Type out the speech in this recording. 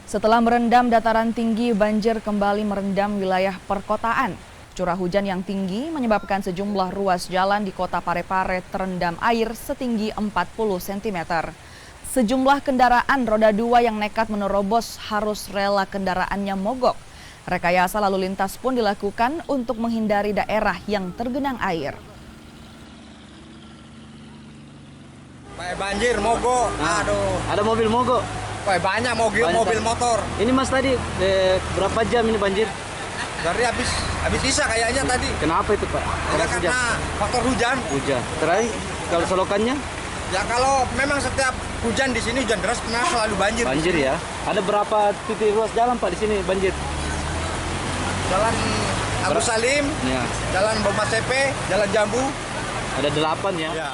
Setelah merendam dataran tinggi, banjir kembali merendam wilayah perkotaan. Curah hujan yang tinggi menyebabkan sejumlah ruas jalan di kota Parepare terendam air setinggi 40 cm. Sejumlah kendaraan roda 2 yang nekat menerobos harus rela kendaraannya mogok. Rekayasa lalu lintas pun dilakukan untuk menghindari daerah yang tergenang air. Banjir, mogok. Aduh. Ada mobil mogok. Banyak mobil motor. Ini Mas tadi berapa jam ini banjir? Dari habis isa kayaknya tadi. Kenapa itu Pak? Ya, karena faktor hujan. Hujan. Terakhir kalau selokannya? Ya kalau memang setiap hujan di sini hujan deras karena selalu banjir. Banjir ya. Ada berapa titik ruas jalan Pak di sini banjir? Jalan Agus Salim, ya. Jalan Boma Sepe, Jalan Jambu. Ada 8 ya. Ya.